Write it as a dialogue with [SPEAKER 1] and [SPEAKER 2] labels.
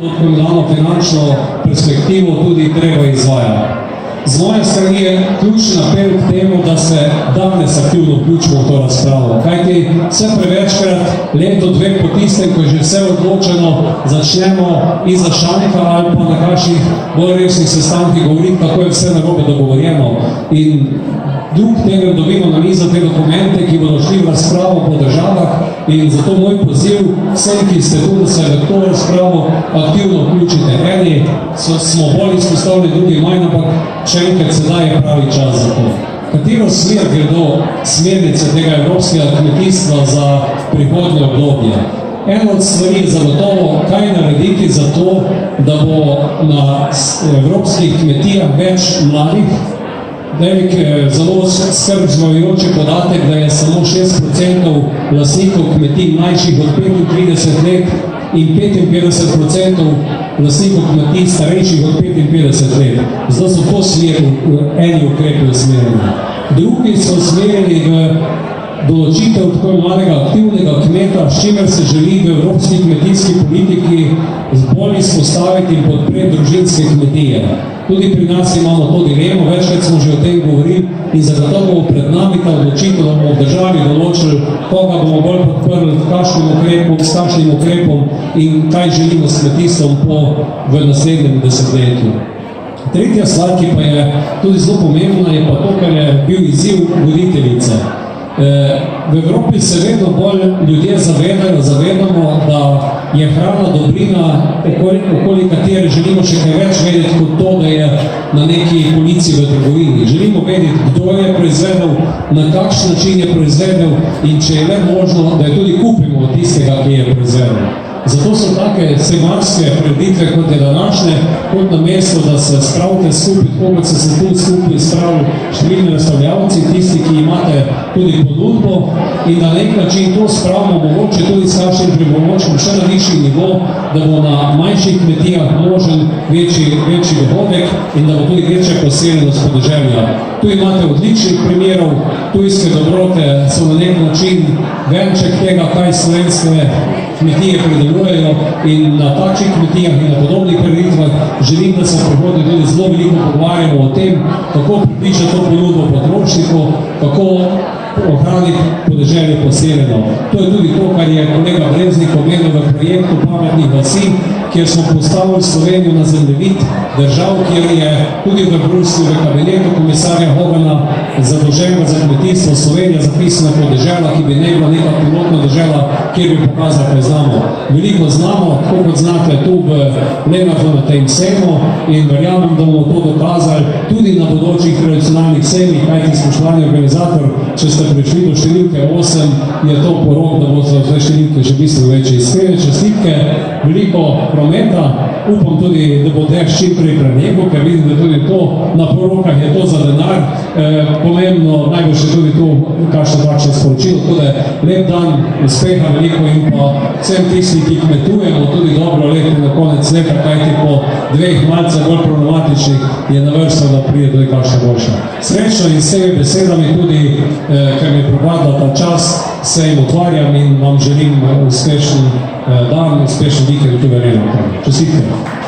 [SPEAKER 1] Dano finančno perspektivo tudi treba izvajati. Z moje strani je ključni apel k temu, da se danes aktivno vključimo v to razpravo. Kajti vse prevečkrat leto, dve po tistem, ko je že vse odločeno, začnemo iza šanka ali pa na kakšnih bolj resnih sestankih govoriti, kako je vse narobe dogovorjeno. In drug teden dobimo na mizo te dokumente, ki bodo šli v razpravo po državah, in zato moj poziv vsem, ki ste tu, da se v to razpravo aktivno vključite. Eni smo bolj izpostavljeni, drugi manj, ampak še enkrat sedaj je pravi čas za to. Katero smer gredo smernice tega evropskega kmetijstva za prihodnje obdobje? Eno od stvari je zagotovo, kaj narediti za to, da bo na evropskih kmetijah več mladih. Velik, zelo skrb vzbujajoč podatek, da je samo 6% lastnikov kmetij mlajših od 35 let in 55% lastnikov kmetij starejših od 55 let. Zato so to eni ukrepi usmerjeni. Drugi so usmerjeni v določitev tako mladega aktivnega kmeta, s čimer se želi v evropski kmetijski politiki bolj izpostaviti in podpreti družinske kmetije. Tudi pri nas imamo to dilemo, večkrat smo že o tem govorili in zagotovo bo pred nami ta odločitev, da bomo v državi določili, koga bomo bolj podprli, s kakšnim ukrepom in kaj želimo s kmetijstvom v naslednjem desetletju. Tretja stvar, ki pa je tudi zelo pomembna, je pa to, kar je bil izziv voditeljice. V Evropi se vedno bolj ljudje zavedamo, da je hrana dobrina, okoli katere želimo še kaj več vedeti kot to, da je na neki polici v trgovini. Želimo vedeti, kdo je proizvedel, na kakšen način je proizvedel in če je le možno, da je tudi kupimo od tistega, ki je proizvedel. Zato so take seminarske prireditve, kot je današnje, kot na mesto, da se spravite skupaj, tako kot se tu skupaj spravili številni razstavljavci, tisti, ki imate tudi ponudbo, in na nek način to spravimo mogoče tudi s kakšnim pripomočkom še na višji nivo, da bo na manjših kmetijah možen večji dohodek in da bo tudi večja poseljenost podeželja. Tu imate odličnih primerov, tujske dobrote so na nek način venček tega, kaj slovenske kmetije pridelujejo, in na takšnih kmetijah in na podobnih prireditvah želim, da se v prihodnje tudi zelo veliko pogovarjamo o tem, kako pripričati to ponudbo potrošnikov, kako ohraniti podeželje poseljeno. To je tudi to, kar je kolega Breznik omenil v projektu Pametnih vasi, kjer smo postavili Slovenijo na zemljevid držav, kjer je tudi v Bruslju, v kabinetu komisarja Hogana zadolženega za kmetijstvo Slovenija zapisana podežela, ki bi ne bila neka pilotna država, kjer bi pokazala, kaj znamo. Veliko znamo, tako kot znate tu v Lenartu na tem sejmu, in verjamem, da bomo to dokazali tudi na bodočih tradicionalnih sejmih, kajti spoštovani organizator, če ste prišli do številke 8, je to porok, da bo za številke še bistveno večje. Iskrene čestitke, veliko prometa, upam tudi, da bo dež čim prej prenehal, ker vidim, da tudi to na porokah je to za denar pomembno, najbolj še tudi to, kakšno takšno sporočilo. Tako da lep dan, uspeha veliko in pa vsem tisti, ki kmetujemo, tudi dobro leto na konec leta, kajti po dveh malce bolj problematičnih je na vrsto, da pride tudi kakšna boljša. Srečno in s temi besedami tudi, ker mi je propadla ta čas, se jim otvarjam in vam želim uspešen dan, uspešen vikend, tudi verjeno. Čestitke.